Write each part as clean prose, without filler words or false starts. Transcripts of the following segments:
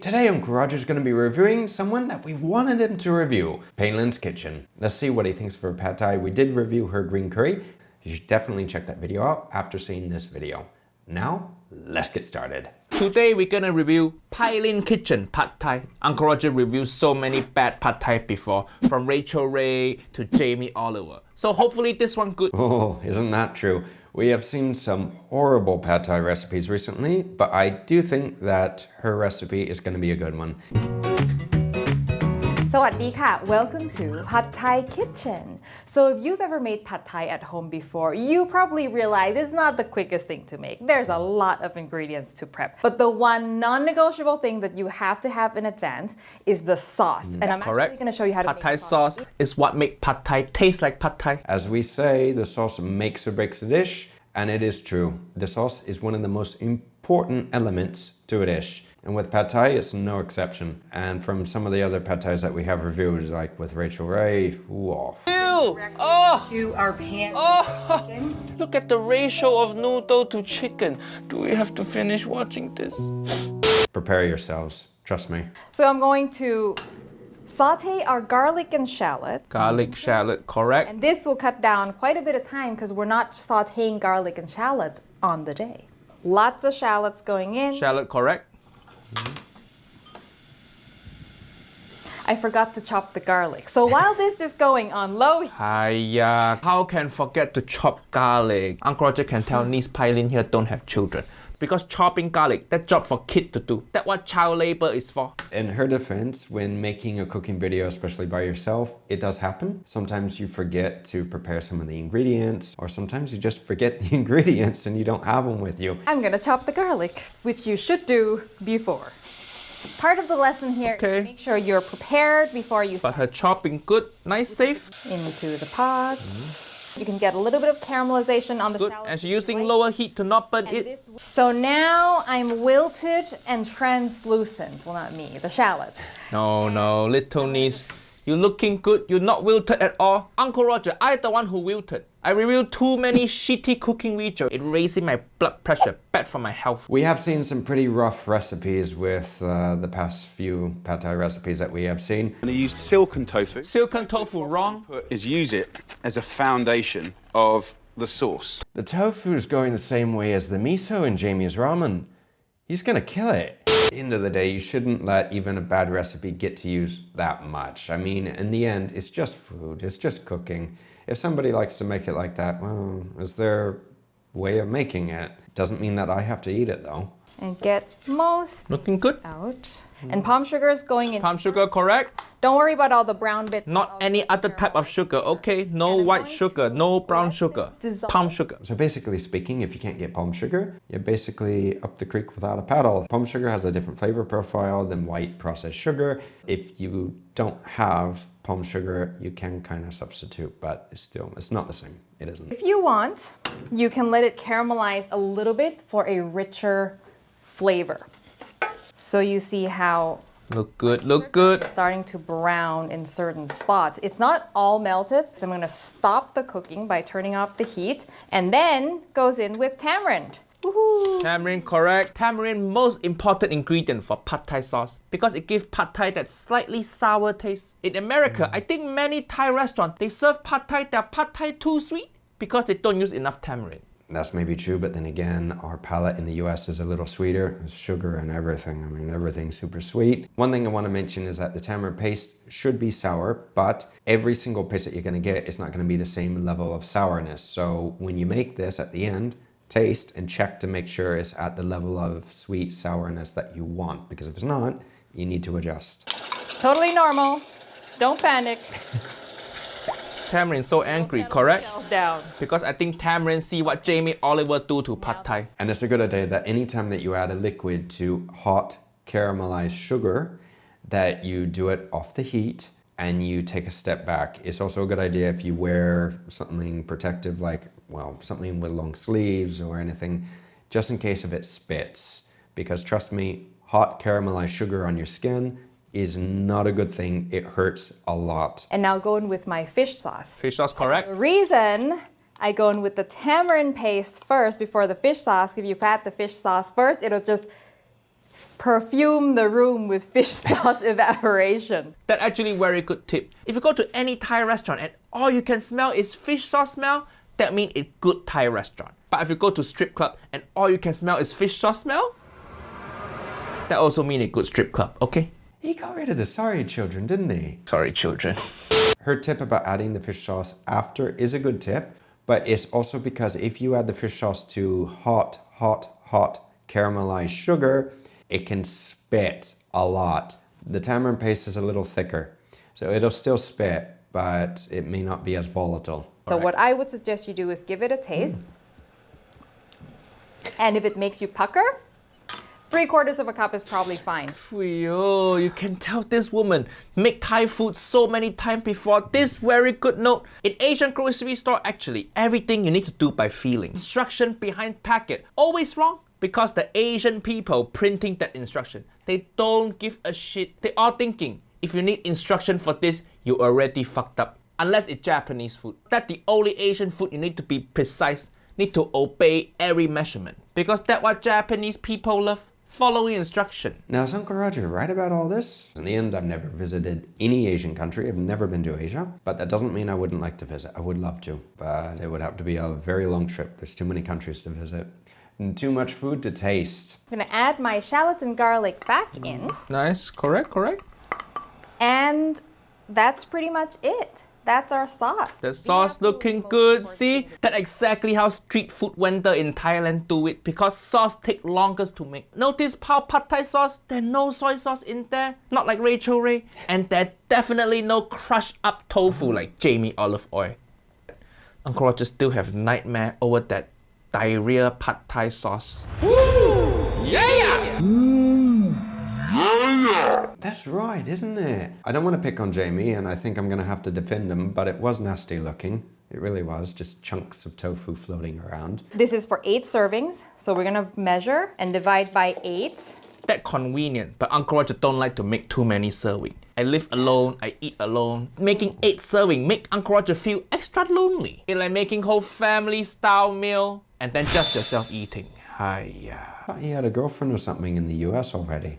Today Uncle Roger's going to be reviewing someone that we wanted him to review, Pailin's Kitchen. Let's see what he thinks of her pad thai. We did review her green curry. You should definitely check that video out after seeing this video. Now, let's get started. Today we're gonna review Pailin Kitchen Pad Thai. Uncle Roger reviewed so many bad Pad Thai before, from Rachel Ray to Jamie Oliver. So hopefully this one good. Oh, isn't that true? We have seen some horrible pad thai recipes recently, but I do think that her recipe is going to be a good one. สวัสดีค่ะ Welcome to Pad Thai Kitchen. So if you've ever made Pad Thai at home before, you probably realize it's not the quickest thing to make. There's a lot of ingredients to prep. But the one non-negotiable thing that you have to have in advance is the sauce. And I'm actually going to show you how to Pad make Thai sauce is what makes Pad Thai taste like Pad Thai. As we say, the sauce makes or breaks a dish, and it is true. The sauce is one of the most important elements to a dish. And with Pad Thai, it's no exception. And from some of the other Pad Thais that we have reviewed, like with Rachel Ray, whoa. Ew! Oh! to our pan. Oh! Look at the ratio of noodle to chicken. Do we have to finish watching this? Prepare yourselves, trust me. So I'm going to saute our garlic and shallots. Garlic, shallot, correct? And this will cut down quite a bit of time because we're not sauteing garlic and shallots on the day. Lots of shallots going in. Shallot, correct? I forgot to chop the garlic. So while this is going on low, Hiya, how can forget to chop garlic? Uncle Roger can tell niece Pailin here don't have children. Because chopping garlic, that job for kid to do. That's what child labor is for. In her defense, when making a cooking video, especially by yourself, it does happen. Sometimes you forget to prepare some of the ingredients, or sometimes you just forget the ingredients and you don't have them with you. I'm gonna chop the garlic, which you should do before. Part of the lesson here is Okay. make sure you're prepared before you But start her chopping good, nice, safe. into the pot. You can get a little bit of caramelization on the Good. shallots. And she's if you using like. lower heat to not burn And it. So now I'm wilted and translucent. Well, not me, the shallots. No, little niece. You're looking good. You're not wilted at all. Uncle Roger, I'm the one who wilted. I reviewed too many shitty cooking videos. It raising my blood pressure. Bad for my health. We have seen some pretty rough recipes with the past few pad thai recipes that we have seen. And I used silken tofu. Silken tofu wrong. Is use it as a foundation of the sauce. The tofu is going the same way as the miso in Jamie's ramen. He's gonna kill it. At the end of the day, you shouldn't let even a bad recipe get to you that much. I mean, in the end, it's just food, it's just cooking. If somebody likes to make it like that, well, it's their way of making it. Doesn't mean that I have to eat it though. And get most Looking good. out. And palm sugar is going in. Palm sugar, correct? Don't worry about all the brown bits. Not any other type of sugar, okay? No And I'm white going sugar, to no brown let sugar. this dissolve. Palm sugar. So basically speaking, if you can't get palm sugar, you're basically up the creek without a paddle. Palm sugar has a different flavor profile than white processed sugar. If you don't have palm sugar, you can kind of substitute, but it's not the same. It isn't. If you want, you can let it caramelize a little bit for a richer flavor. So you see how Look good, look good. it's starting to brown in certain spots. It's not all melted. So I'm going to stop the cooking by turning off the heat, and then goes in with tamarind. Woohoo! Tamarind, correct. Tamarind, most important ingredient for Pad Thai sauce because it gives Pad Thai that slightly sour taste. In America, I think many Thai restaurants, they serve Pad Thai, their Pad Thai too sweet because they don't use enough tamarind. That's maybe true, but then again, our palate in the US is a little sweeter. There's sugar and everything. I mean, everything's super sweet. One thing I want to mention is that the tamarind paste should be sour, but every single paste that you're going to get is not going to be the same level of sourness. So when you make this at the end, taste and check to make sure it's at the level of sweet sourness that you want, because if it's not, you need to adjust. Totally normal. Don't panic. Tamarind so angry, correct? Settle down. Because I think Tamarind see what Jamie Oliver do to Pad Thai. And it's a good idea that anytime that you add a liquid to hot caramelized sugar, that you do it off the heat and you take a step back. It's also a good idea if you wear something protective like, well, something with long sleeves or anything, just in case if it spits. Because trust me, hot caramelized sugar on your skin is not a good thing. It hurts a lot. And now go in with my fish sauce. Fish sauce, correct? The reason I go in with the tamarind paste first before the fish sauce, if you add the fish sauce first, it'll just perfume the room with fish sauce evaporation. That actually very good tip. If you go to any Thai restaurant and all you can smell is fish sauce smell, that means it's good Thai restaurant. But if you go to strip club and all you can smell is fish sauce smell, that also means a good strip club, okay? He got rid of the sorry children, didn't he? Sorry, children. Her tip about adding the fish sauce after is a good tip, but it's also because if you add the fish sauce to hot caramelized sugar, it can spit a lot. The tamarind paste is a little thicker, so it'll still spit, but it may not be as volatile. So what I would suggest you do is give it a taste. And if it makes you pucker, 3/4 of a cup is probably fine. Fuyoh, you can tell this woman make Thai food so many times before. This very good note. In Asian grocery store, actually, everything you need to do by feeling. Instruction behind packet, always wrong. Because the Asian people printing that instruction, they don't give a shit. They are thinking, if you need instruction for this, you already fucked up. Unless it's Japanese food. That's the only Asian food you need to be precise, need to obey every measurement. Because that's what Japanese people love. Following instruction. Now, is Uncle Roger right about all this? In the end, I've never visited any Asian country. I've never been to Asia, but that doesn't mean I wouldn't like to visit. I would love to, but it would have to be a very long trip. There's too many countries to visit and too much food to taste. I'm gonna add my shallots and garlic back in. Nice, correct. And that's pretty much it. That's our sauce. The sauce looking good. See, that's exactly how street food vendor in Thailand do it, because sauce take longest to make. Notice how pad thai sauce, there's no soy sauce in there, not like Rachel Ray, and there's definitely no crushed up tofu like Jamie olive oil. Uncle Roger still have nightmare over that diarrhea pad thai sauce. That's right, isn't it? I don't want to pick on Jamie, and I think I'm going to have to defend him, but it was nasty looking. It really was, just chunks of tofu floating around. This is for 8 servings, so we're gonna measure and divide by 8. That convenient, but Uncle Roger don't like to make too many serving. I live alone, I eat alone. Making 8 serving make Uncle Roger feel extra lonely. It's like making whole family style meal and then just yourself eating. Hiya. I thought he had a girlfriend or something in the US already.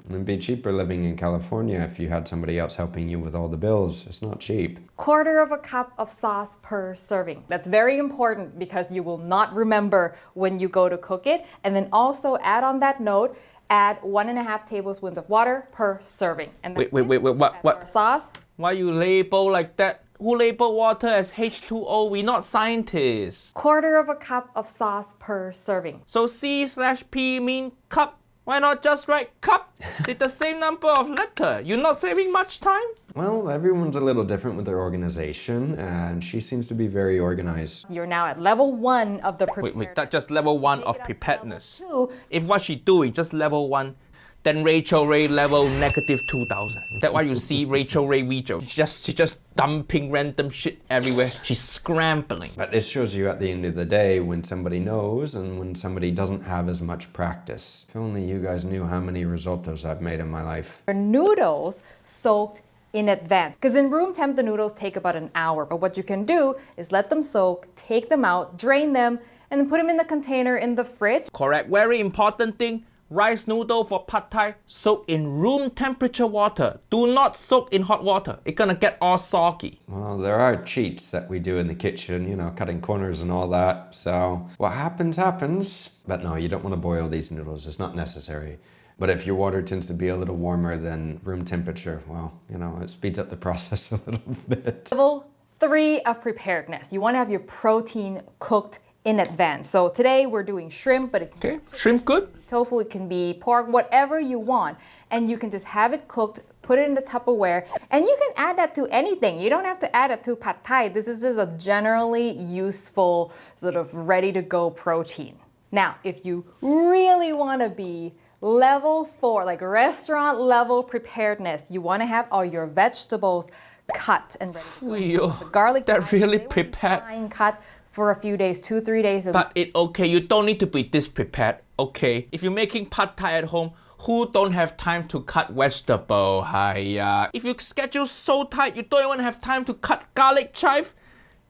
It'd be cheaper living in California if you had somebody else helping you with all the bills. It's not cheap. 1/4 of a cup of sauce per serving. That's very important because you will not remember when you go to cook it. And then also add on that note, add 1.5 tablespoons of water per serving. And Wait, that's what? our sauce. Why you label like that? Who label water as H2O? We're not scientists. 1/4 of a cup of sauce per serving. So C/P mean cup. Why not just write cup? It's the same number of letter. You're not saving much time? Well, everyone's a little different with their organization, and she seems to be very organized. You're now at level 1 of the prepared. Wait, that's just level 1 Take of it up to preparedness. level 2. If what she doing just level 1, then Rachel Ray level -2,000. That's why you see Rachel Ray video. She's just dumping random shit everywhere. She's scrambling. But this shows you at the end of the day when somebody knows and when somebody doesn't have as much practice. If only you guys knew how many risottos I've made in my life. Your noodles soaked in advance. Because in room temp, the noodles take about an hour. But what you can do is let them soak, take them out, drain them, and then put them in the container in the fridge. Correct. Very important thing. Rice noodle for pad thai, soak in room temperature water. Do not soak in hot water. It's gonna get all soggy. Well, there are cheats that we do in the kitchen, you know, cutting corners and all that. So what happens, happens. But no, you don't want to boil these noodles. It's not necessary. But if your water tends to be a little warmer than room temperature, well, you know, it speeds up the process a little bit. Level 3 of preparedness. You want to have your protein cooked in advance. So today we're doing shrimp, but it can Okay, shrimp good? be tofu, it can be pork, whatever you want. And you can just have it cooked, put it in the Tupperware, and you can add that to anything. You don't have to add it to pad thai. This is just a generally useful, sort of ready to go protein. Now, if you really want to be level 4, like restaurant level preparedness, you want to have all your vegetables cut and ready to go. Fuyoh, The garlic that chives, really they will be prepared. fine cut for a few days, 2-3 days a week. But it okay, you don't need to be this prepared, okay? If you're making pad thai at home, who don't have time to cut vegetable? Hiya. If your schedule so tight, you don't even have time to cut garlic chive,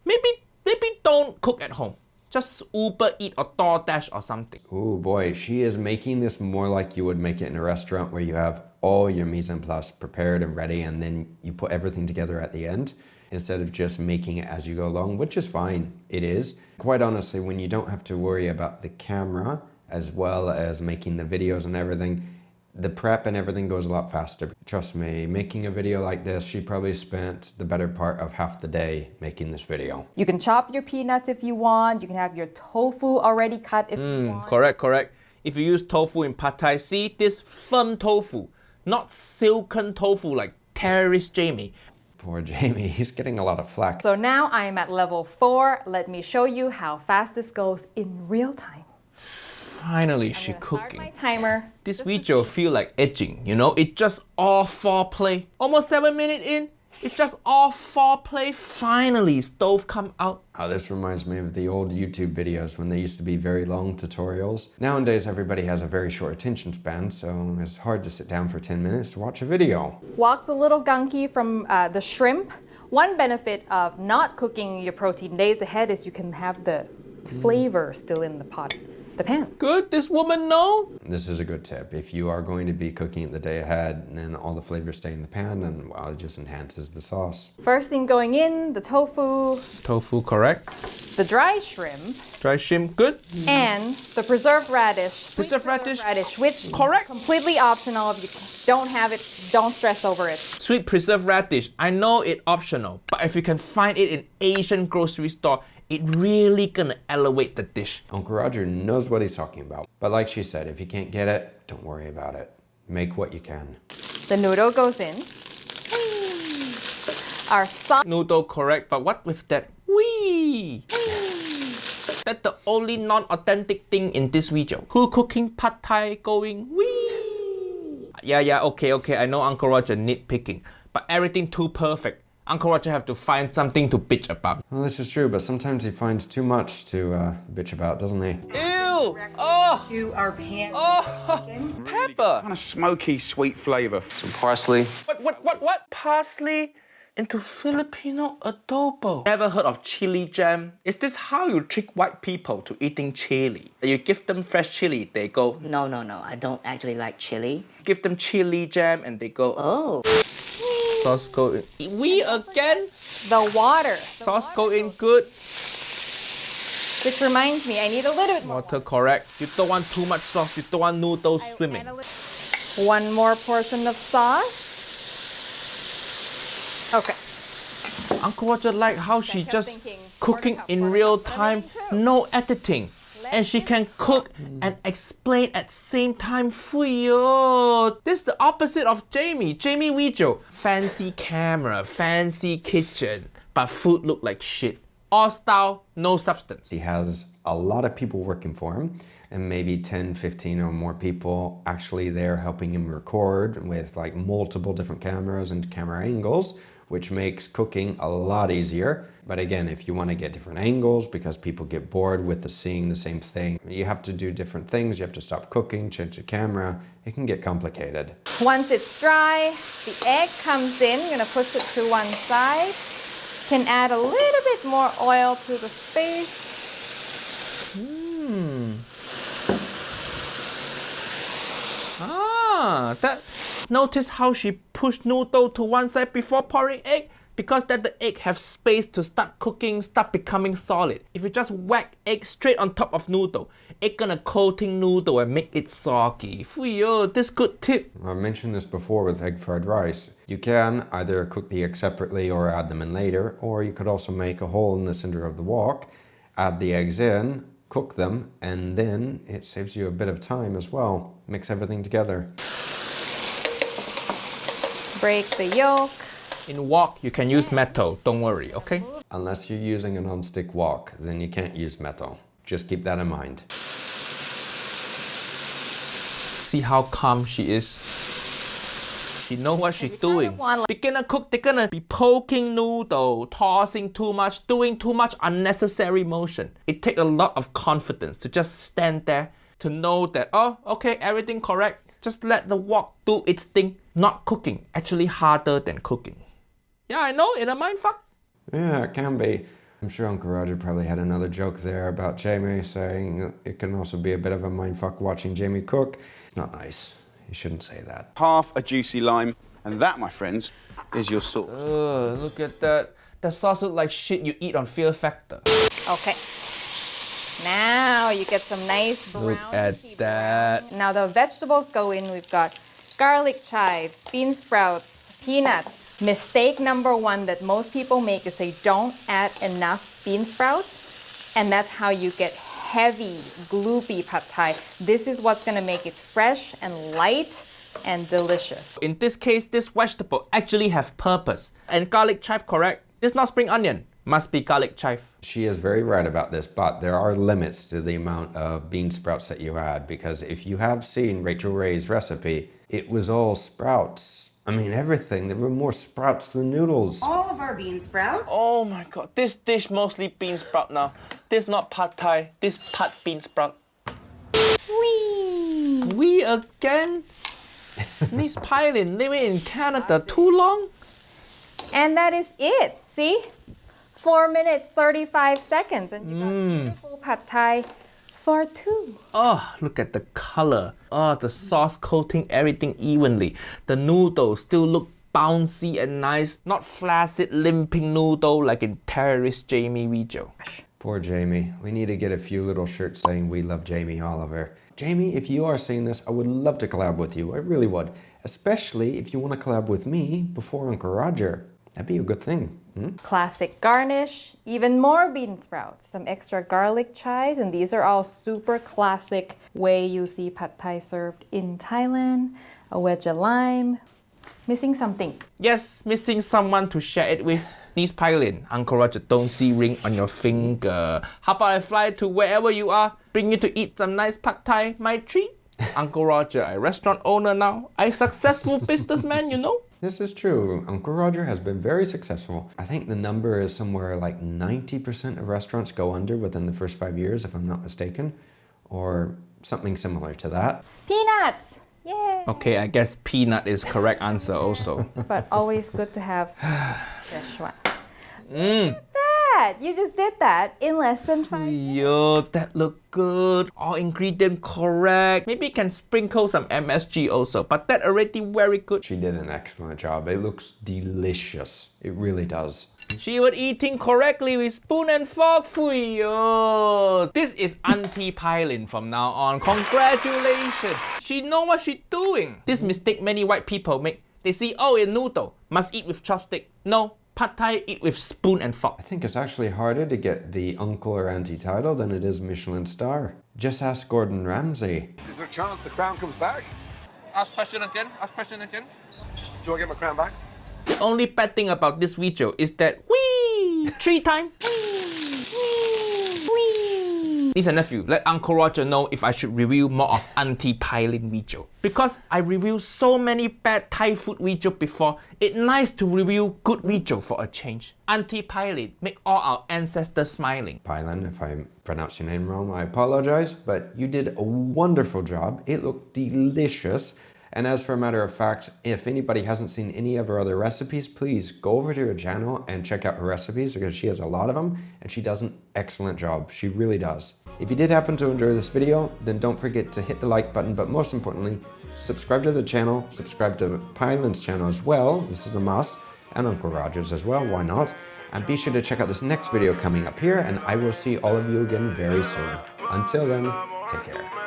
maybe don't cook at home. Just Uber Eat or DoorDash or something. Oh boy, she is making this more like you would make it in a restaurant where you have all your mise en place prepared and ready and then you put everything together at the end instead of just making it as you go along, which is fine. It is. Quite honestly, when you don't have to worry about the camera as well as making the videos and everything, the prep and everything goes a lot faster. Trust me, making a video like this, she probably spent the better part of half the day making this video. You can chop your peanuts if you want. You can have your tofu already cut if you want. Correct. If you use tofu in pad thai, see this firm tofu, not silken tofu like terrorist Jamie. Poor Jamie, he's getting a lot of flack. So now I am at level 4. Let me show you how fast this goes in real time. Finally, she I'm gonna start cooking. my timer. This just to video see. feel like edging, you know? It's just all foreplay. Almost 7 minutes in, it's just all foreplay. Finally, stove come out. Oh, this reminds me of the old YouTube videos when they used to be very long tutorials. Nowadays, everybody has a very short attention span, so it's hard to sit down for 10 minutes to watch a video. Wok's a little gunky from the shrimp. One benefit of not cooking your protein days ahead is you can have the flavor still in the pot, the pan. Good, this woman know. This is a good tip. If you are going to be cooking it the day ahead, then all the flavors stay in the pan and well, it just enhances the sauce. First thing going in, the tofu, Tofu, correct. the dry shrimp, Dry shrimp, good. and the preserved radish. Sweet Preserved radish. which Correct. completely optional. If you don't have it, don't stress over it. Sweet preserved radish, I know it's optional, but if you can find it in Asian grocery store, it really gonna elevate the dish. Uncle Roger knows what he's talking about. But like she said, if you can't get it, don't worry about it. Make what you can. The noodle goes in. Our sauce. Noodle, correct, but what with that? Wee! That's the only non-authentic thing in this video. Who cooking pad thai going wee? Yeah, okay, I know Uncle Roger nitpicking, but everything too perfect. Uncle Roger have to find something to bitch about. Well, this is true, but sometimes he finds too much to bitch about, doesn't he? Ew! Oh! To our pan. Oh! Pepper! Kind of smoky, sweet flavour. Some parsley. What? Parsley into Filipino adobo. Never heard of chili jam? Is this how you trick white people to eating chili? You give them fresh chili, they go. No, I don't actually like chili. Give them chili jam and they go. Oh. Sauce go in. We again? The water. Sauce go in good. Which reminds me, I need a little bit more. Water correct. You don't want too much sauce. You don't want noodles swimming. One more portion of sauce. Okay. Uncle Roger like how she kept just thinking, cooking quarter cup, in quarter real cup, but I time, mean, too. no editing. And she can cook and explain at same time. Fuyoh. This is the opposite of Jamie. Jamie Wejo. Fancy camera, fancy kitchen, but food look like shit. All style, no substance. He has a lot of people working for him and maybe 10, 15 or more people actually there helping him record with like multiple different cameras and camera angles, which makes cooking a lot easier. But again, if you want to get different angles because people get bored with seeing the same thing, you have to do different things. You have to stop cooking, change the camera. It can get complicated. Once it's dry, the egg comes in. I'm gonna push it to one side. Can add a little bit more oil to the space. Notice how she pushed noodle to one side before pouring egg? Because that the egg have space to start cooking, start becoming solid. If you just whack egg straight on top of noodle, it gonna coating noodle and make it soggy. Fuyoh, this good tip. I mentioned this before with egg fried rice. You can either cook the eggs separately or add them in later, or you could also make a hole in the center of the wok, add the eggs in, cook them, and then it saves you a bit of time as well. Mix everything together. Break the yolk. In wok, you can use metal, don't worry, okay? Unless you're using a non-stick wok, then you can't use metal. Just keep that in mind. See how calm she is. She know what she's doing. Beginner cook, they're gonna be poking noodle, tossing too much, doing too much unnecessary motion. It takes a lot of confidence to just stand there, to know that, oh, okay, everything correct. Just let the wok do its thing. Not cooking, actually harder than cooking. Yeah, I know, in a mindfuck. Yeah, it can be. I'm sure Uncle Roger probably had another joke there about Jamie, saying it can also be a bit of a mindfuck watching Jamie cook. It's not nice. You shouldn't say that. half a juicy lime, and that, my friends, is your sauce. Look at that. That sauce looks like shit you eat on Fear Factor. Okay. Now you get some nice brown. Look at that. Now the vegetables go in. We've got garlic chives, bean sprouts, peanuts. Mistake number one that most people make is they don't add enough bean sprouts, and that's how you get heavy, gloopy pad thai. This is what's gonna make it fresh and light and delicious. In this case, this vegetable actually have purpose. And garlic chive, correct? It's not spring onion. Must be garlic chive. She is very right about this, but there are limits to the amount of bean sprouts that you add, because if you have seen Rachel Ray's recipe, it was all sprouts. I mean, everything. There were more sprouts than noodles. All of our bean sprouts. Oh my god, this dish mostly bean sprout now. This not pad thai, this pad bean sprout. Whee! We again? Miss Pailin living in Canada too long? And that is it. See? 4 minutes, 35 seconds, and you got beautiful pad thai for two. Oh, look at the color. Oh, the sauce coating everything evenly. The noodles still look bouncy and nice, not flaccid, limping noodle like in terrorist Jamie video. Poor Jamie. We need to get a few little shirts saying we love Jamie Oliver. Jamie, if you are seeing this, I would love to collab with you. I really would. Especially if you want to collab with me before Uncle Roger. That'd be a good thing. Classic garnish, even more bean sprouts, some extra garlic chives, and these are all super classic way you see pad thai served in Thailand. A wedge of lime. Missing something. Yes, missing someone to share it with. Miss Pailin, Uncle Roger don't see ring on your finger. How about I fly to wherever you are, bring you to eat some nice pad thai, my treat? Uncle Roger, a restaurant owner now, a successful businessman, you know? This is true. Uncle Roger has been very successful. I think the number is somewhere like 90% of restaurants go under within the first 5 years, if I'm not mistaken, or something similar to that. Peanuts! Yay! Okay, I guess peanut is correct answer also. But always good to have fresh one. Look at that! You just did that in less than 5 minutes. Yo, that look good. All ingredient correct. Maybe you can sprinkle some MSG also, but that already very good. She did an excellent job. It looks delicious. It really does. She was eating correctly with spoon and fork. Fuyoh. This is Auntie Pailin from now on. Congratulations. She know what she's doing. This mistake many white people make. They see, oh, a noodle, must eat with chopstick. No, pad thai eat with spoon and fork. I think it's actually harder to get the uncle or auntie title than it is Michelin star. Just ask Gordon Ramsay. Is there a chance the crown comes back? Ask question again. Ask question again. Do I get my crown back? The only bad thing about this video is that whee 3 times. Niece and nephew, let Uncle Roger know if I should review more of Auntie Pailin video. Because I reviewed so many bad Thai food video before, it's nice to review good video for a change. Auntie Pailin make all our ancestors smiling. Pailin, if I pronounced your name wrong, I apologize, but you did a wonderful job. It looked delicious. And as for a matter of fact, if anybody hasn't seen any of her other recipes, please go over to her channel and check out her recipes, because she has a lot of them and she does an excellent job. She really does. If you did happen to enjoy this video, then don't forget to hit the like button, but most importantly, subscribe to the channel, subscribe to Pailin's channel as well. This is a must, and Uncle Roger's as well, why not? And be sure to check out this next video coming up here, and I will see all of you again very soon. Until then, take care.